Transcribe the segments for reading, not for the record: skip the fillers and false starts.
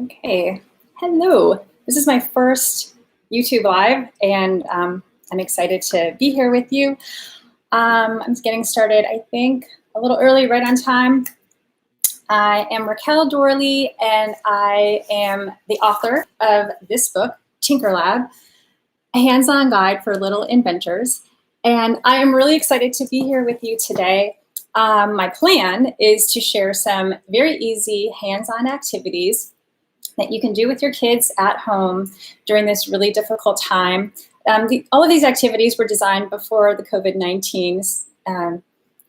Okay, hello. This is my first YouTube Live, and I'm excited to be here with you. I'm getting started, I think, a little early, right on time. I am Rachelle Doorley, and I am the author of this book, TinkerLab, a hands-on guide for little inventors. And I am really excited to be here with you today. My plan is to share some very easy hands-on activities that you can do with your kids at home during this really difficult time. All of these activities were designed before the COVID-19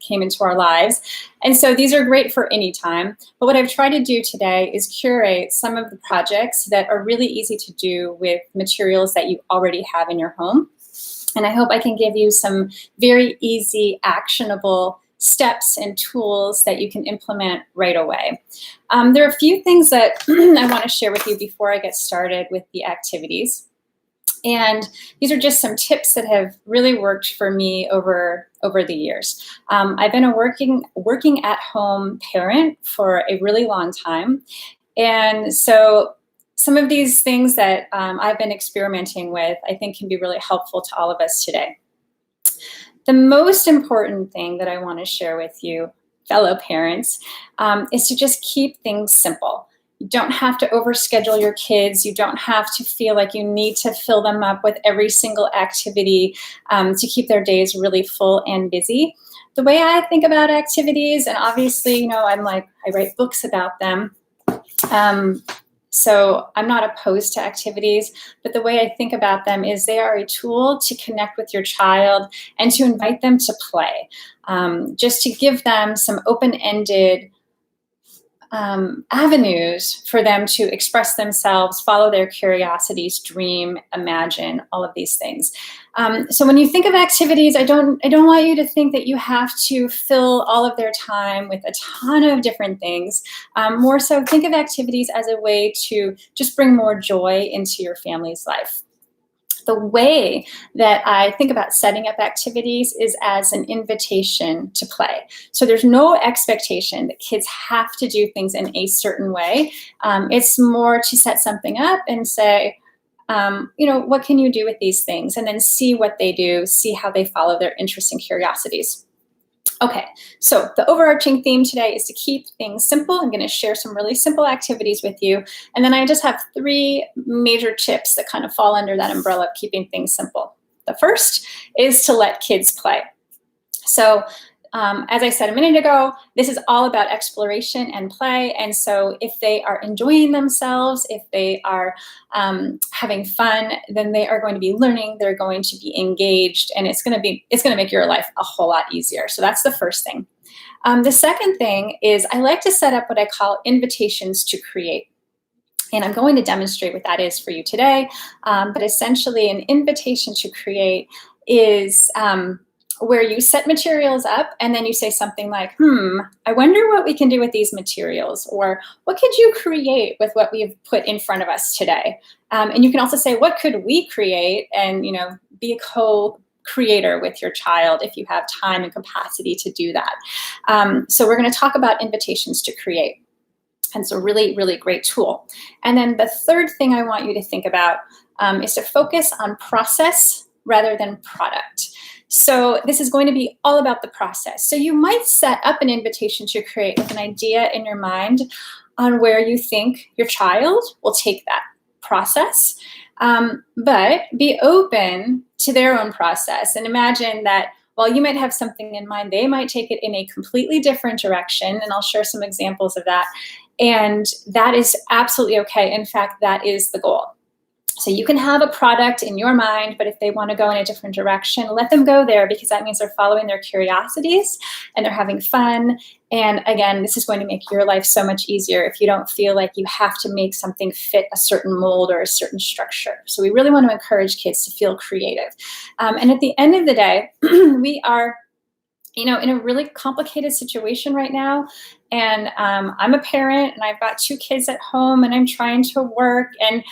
came into our lives. And so these are great for any time. But what I've tried to do today is curate some of the projects that are really easy to do with materials that you already have in your home. And I hope I can give you some very easy, actionable steps and tools that you can implement right away. There are a few things that I want to share with you before I get started with the activities. And these are just some tips that have really worked for me over the years. I've been a working at home parent for a really long time. And so some of these things that I've been experimenting with, I think can be really helpful to all of us today. The most important thing that I want to share with you, fellow parents, is to just keep things simple. You don't have to overschedule your kids. You don't have to feel like you need to fill them up with every single activity to keep their days really full and busy. The way I think about activities, and obviously, I write books about them. So I'm not opposed to activities, but the way I think about them is they are a tool to connect with your child and to invite them to play, just to give them some open-ended avenues for them to express themselves, follow their curiosities, dream, imagine, all of these things. So when you think of activities, I don't want you to think that you have to fill all of their time with a ton of different things. More so, think of activities as a way to just bring more joy into your family's life. The way that I think about setting up activities is as an invitation to play. So there's no expectation that kids have to do things in a certain way. It's more to set something up and say, what can you do with these things? And then see what they do, see how they follow their interests and curiosities. Okay, so the overarching theme today is to keep things simple. I'm going to share some really simple activities with you. And then I just have 3 major tips that kind of fall under that umbrella of keeping things simple. The first is to let kids play. So as I said a minute ago, this is all about exploration and play. And so if they are enjoying themselves, if they are having fun, then they are going to be learning, they're going to be engaged, and it's going to make your life a whole lot easier. So that's the first thing. The second thing is I like to set up what I call invitations to create. And I'm going to demonstrate what that is for you today. But essentially an invitation to create is where you set materials up and then you say something like, I wonder what we can do with these materials, or what could you create with what we've put in front of us today? And you can also say, what could we create? And, be a co-creator with your child if you have time and capacity to do that. So we're going to talk about invitations to create. And it's a really, really great tool. And then the third thing I want you to think about is to focus on process rather than product. So this is going to be all about the process. So you might set up an invitation to create with an idea in your mind on where you think your child will take that process, but be open to their own process and imagine that while you might have something in mind, they might take it in a completely different direction, and I'll share some examples of that. And that is absolutely okay. In fact, that is the goal. So you can have a product in your mind, but if they want to go in a different direction, let them go there, because that means they're following their curiosities and they're having fun. And again, this is going to make your life so much easier if you don't feel like you have to make something fit a certain mold or a certain structure. So we really want to encourage kids to feel creative. And at the end of the day, we are in a really complicated situation right now. And I'm a parent and I've got 2 kids at home and I'm trying to work, and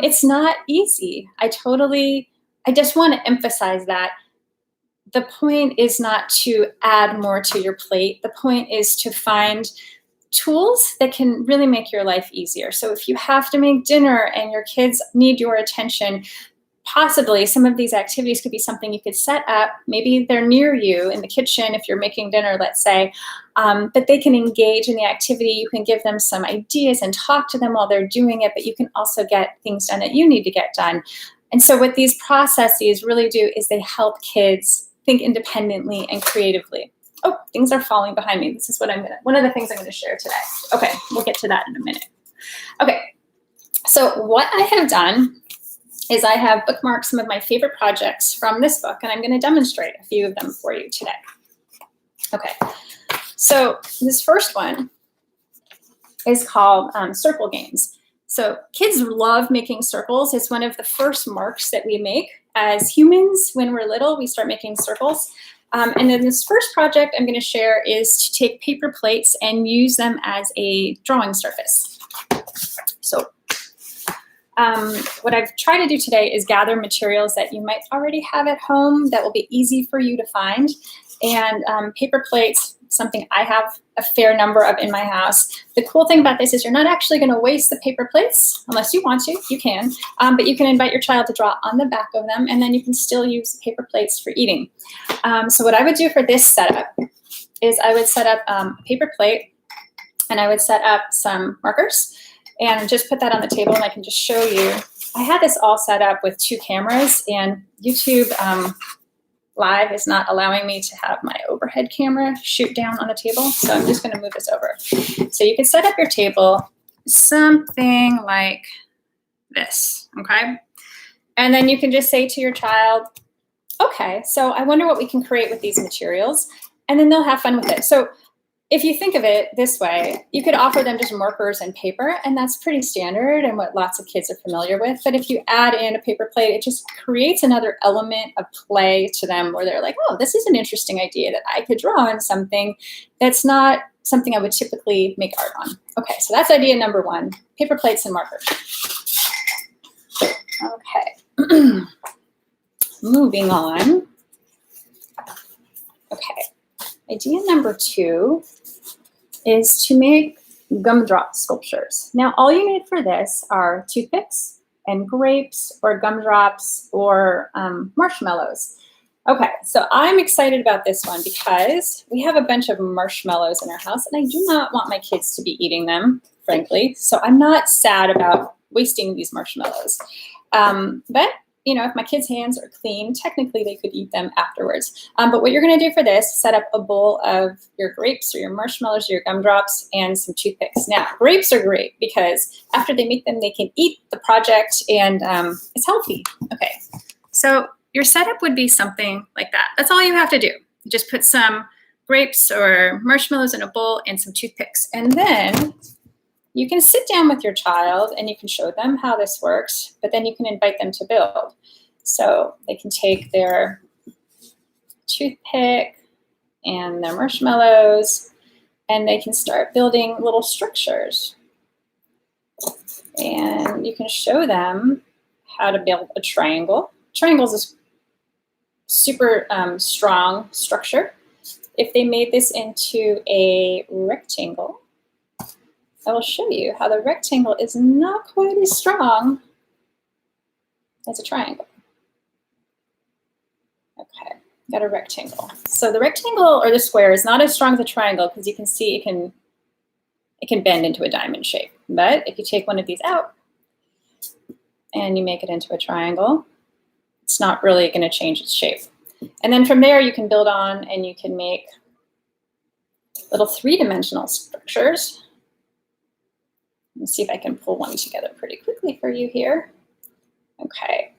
it's not easy. I just want to emphasize that the point is not to add more to your plate. The point is to find tools that can really make your life easier. So if you have to make dinner and your kids need your attention, possibly some of these activities could be something you could set up. Maybe they're near you in the kitchen if you're making dinner, let's say, but they can engage in the activity. You can give them some ideas and talk to them while they're doing it, but you can also get things done that you need to get done. And so what these processes really do is they help kids think independently and creatively. Oh, things are falling behind me. This is one of the things I'm gonna share today. Okay, we'll get to that in a minute. Okay, so what I have done is I have bookmarked some of my favorite projects from this book, and I'm gonna demonstrate a few of them for you today. Okay, so this first one is called Circle Games. So kids love making circles. It's one of the first marks that we make as humans when we're little. We start making circles. And then this first project I'm going to share is to take paper plates and use them as a drawing surface. So what I've tried to do today is gather materials that you might already have at home that will be easy for you to find. And paper plates, something I have a fair number of in my house. The cool thing about this is you're not actually going to waste the paper plates unless you want to. You can, but you can invite your child to draw on the back of them, and then you can still use the paper plates for eating. So what I would do for this setup is I would set up a paper plate, and I would set up some markers and just put that on the table, and I can just show you. I had this all set up with 2 cameras, and YouTube Live is not allowing me to have my overhead camera shoot down on the table, so I'm just going to move this over. So you can set up your table something like this, okay? And then you can just say to your child, okay, so I wonder what we can create with these materials, and then they'll have fun with it. So if you think of it this way, you could offer them just markers and paper, and that's pretty standard and what lots of kids are familiar with. But if you add in a paper plate, it just creates another element of play to them where they're like, oh, this is an interesting idea that I could draw on something that's not something I would typically make art on. Okay, so that's idea number 1, paper plates and markers. Okay, moving on. Okay, idea number 2 is to make gumdrop sculptures. Now, all you need for this are toothpicks and grapes or gumdrops or marshmallows. Okay, so I'm excited about this one because we have a bunch of marshmallows in our house, and I do not want my kids to be eating them, frankly. So I'm not sad about wasting these marshmallows. But you know, if my kids' hands are clean, technically they could eat them afterwards. But what you're gonna do for this, set up a bowl of your grapes or your marshmallows or your gumdrops and some toothpicks. Now, grapes are great because after they make them, they can eat the project and it's healthy. Okay, so your setup would be something like that. That's all you have to do. You just put some grapes or marshmallows in a bowl and some toothpicks. And then you can sit down with your child and you can show them how this works, but then you can invite them to build. So they can take their toothpick and their marshmallows and they can start building little structures. And you can show them how to build a triangle. Triangles is super strong structure. If they made this into a rectangle, I will show you how the rectangle is not quite as strong as a triangle. Okay, got a rectangle. So the rectangle or the square is not as strong as a triangle because you can see it can bend into a diamond shape. But if you take one of these out and you make it into a triangle, it's not really going to change its shape. And then from there you can build on and you can make little 3-dimensional structures. Let's see if I can pull one together pretty quickly for you here. Okay.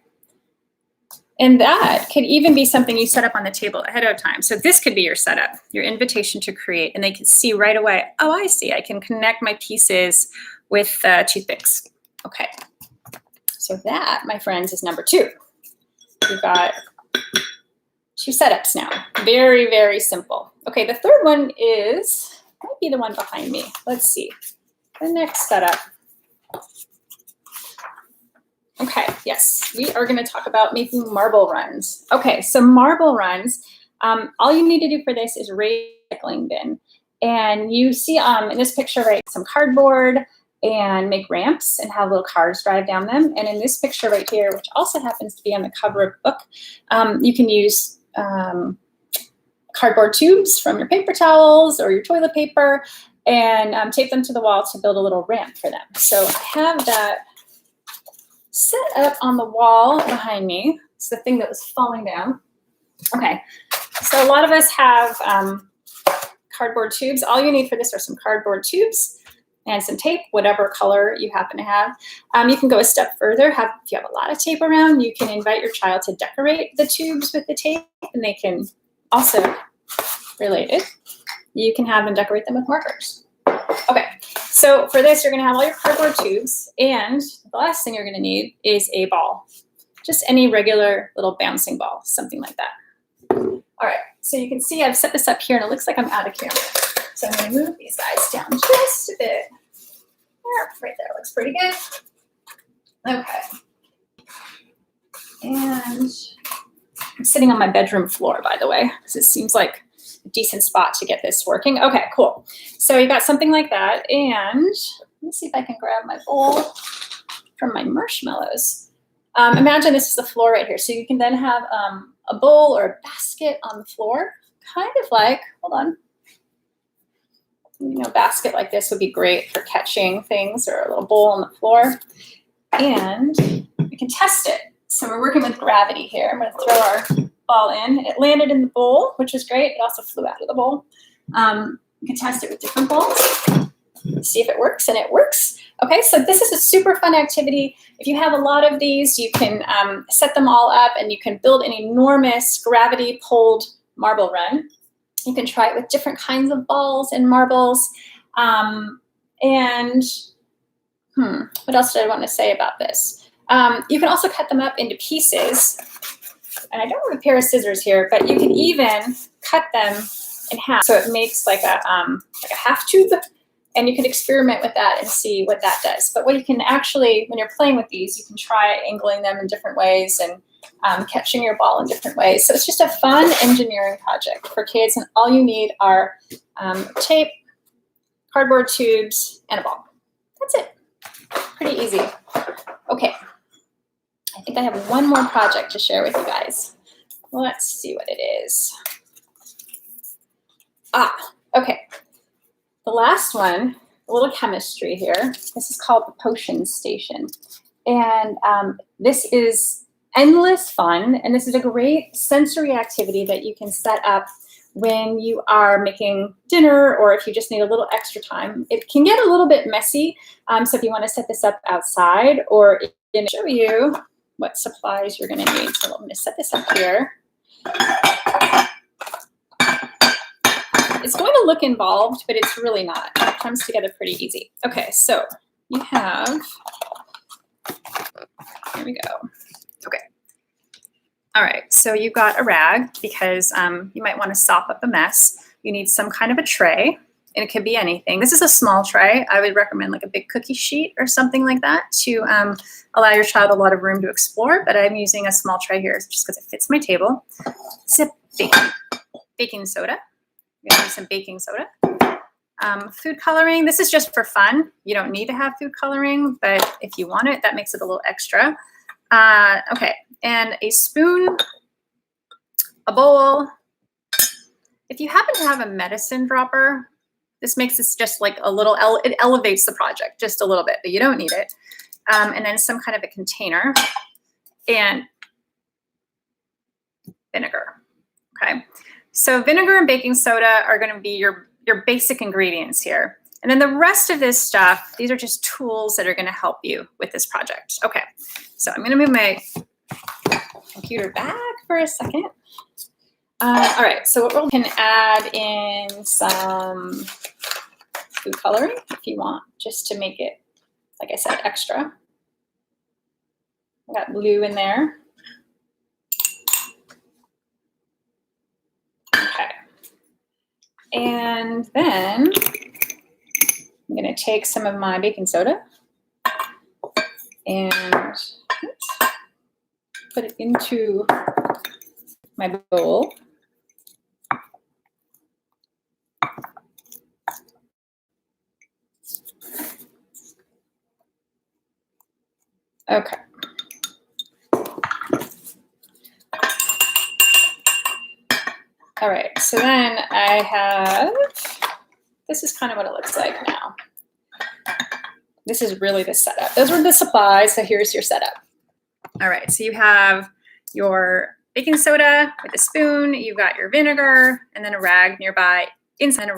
And that could even be something you set up on the table ahead of time. So this could be your setup, your invitation to create, and they can see right away, oh, I see, I can connect my pieces with toothpicks. Okay. So that, my friends, is number 2. We've got 2 setups now. Very, very simple. Okay, the third one might be the one behind me. Let's see. The next setup. Okay, yes, we are going to talk about making marble runs. Okay, so marble runs, all you need to do for this is raise a recycling bin. And you see in this picture, right, some cardboard and make ramps and have little cars drive down them. And in this picture right here, which also happens to be on the cover of the book, you can use cardboard tubes from your paper towels or your toilet paper and tape them to the wall to build a little ramp for them. So I have that set up on the wall behind me. It's the thing that was falling down. Okay, so a lot of us have cardboard tubes. All you need for this are some cardboard tubes and some tape, whatever color you happen to have. You can go a step further. If you have a lot of tape around, you can invite your child to decorate the tubes with the tape, and they can also, related, you can have them decorate them with markers. Okay, so for this, you're gonna have all your cardboard tubes, and the last thing you're gonna need is a ball. Just any regular little bouncing ball, something like that. All right, so you can see I've set this up here, and it looks like I'm out of camera. So I'm gonna move these guys down just a bit. There, right there, looks pretty good. Okay. And I'm sitting on my bedroom floor, by the way, because it seems like a decent spot to get this working. Okay, cool. So you got something like that, and let me see if I can grab my bowl from my marshmallows. Imagine this is the floor right here. So you can then have a bowl or a basket on the floor, kind of like, hold on. You know, basket like this would be great for catching things, or a little bowl on the floor. And we can test it. So we're working with gravity here. I'm going to throw our ball in. It landed in the bowl, which is great. It also flew out of the bowl. You can test it with different balls, see if it works, and it works. Okay, so this is a super fun activity. If you have a lot of these, you can set them all up, and you can build an enormous gravity-pulled marble run. You can try it with different kinds of balls and marbles. What else did I want to say about this? You can also cut them up into pieces. And I don't have a pair of scissors here, but you can even cut them in half. So it makes like a half tube, and you can experiment with that and see what that does. But what you can actually, when you're playing with these, you can try angling them in different ways and catching your ball in different ways. So it's just a fun engineering project for kids, and all you need are tape, cardboard tubes, and a ball. That's it. Pretty easy. Okay. I think I have one more project to share with you guys. Let's see what it is. Okay. The last one, a little chemistry here. This is called the Potion Station. And this is endless fun, and this is a great sensory activity that you can set up when you are making dinner, or if you just need a little extra time. It can get a little bit messy, so if you want to set this up outside, or in show you what supplies you're going to need. So I'm going to set this up here. It's going to look involved, but it's really not. It comes together pretty easy. Okay, so you have, here we go. Okay. All right, so you've got a rag, because you might want to sop up a mess. You need some kind of a tray, and it could be anything. This is a small tray. I would recommend like a big cookie sheet or something like that to allow your child a lot of room to explore, but I'm using a small tray here just because it fits my table. Sip baking soda. We're gonna use some baking soda. Food coloring, this is just for fun. You don't need to have food coloring, but if you want it, that makes it a little extra. Okay, and a spoon, a bowl. If you happen to have a medicine dropper, this makes this just like a little, it elevates the project just a little bit, but you don't need it. And then some kind of a container and vinegar, okay? So vinegar and baking soda are gonna be your basic ingredients here. And then the rest of this stuff, these are just tools that are gonna help you with this project. Okay, so I'm gonna move my computer back for a second. All right, so what we can add in some food coloring if you want, just to make it, like I said, extra. I got blue in there. Okay. And then I'm going to take some of my baking soda and put it into my bowl. Okay. All right, so then I have, this is kind of what it looks like now. This is really the setup. Those were the supplies, so here's your setup. All right, so you have your baking soda with a spoon, you've got your vinegar, and then a rag nearby, inside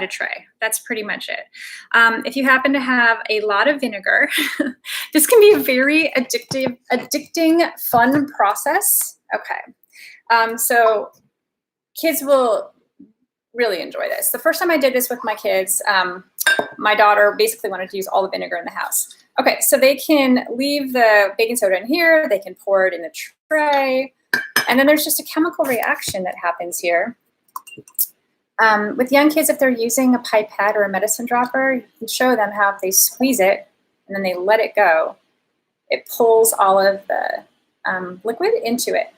a tray. That's pretty much it. If you happen to have a lot of vinegar, this can be a very addicting, fun process. Okay, so kids will really enjoy this. The first time I did this with my kids, my daughter basically wanted to use all the vinegar in the house. Okay, so they can leave the baking soda in here, they can pour it in the tray, and then there's just a chemical reaction that happens here. With young kids, if they're using a pipette or a medicine dropper, you can show them how if they squeeze it and then they let it go, it pulls all of the liquid into it.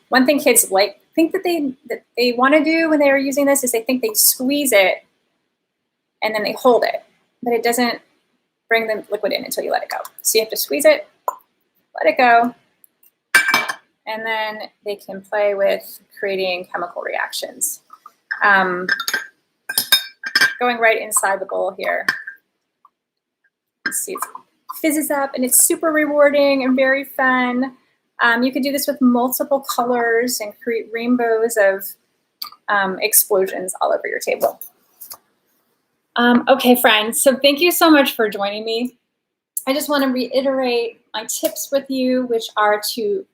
One thing kids think that they want to do when they're using this is they think they squeeze it and then they hold it, but it doesn't bring the liquid in until you let it go. So you have to squeeze it, let it go, and then they can play with creating chemical reactions. Going right inside the bowl here. You see it fizzes up and it's super rewarding and very fun. You could do this with multiple colors and create rainbows of explosions all over your table. Okay, friends, so thank you so much for joining me. I just want to reiterate my tips with you, which are to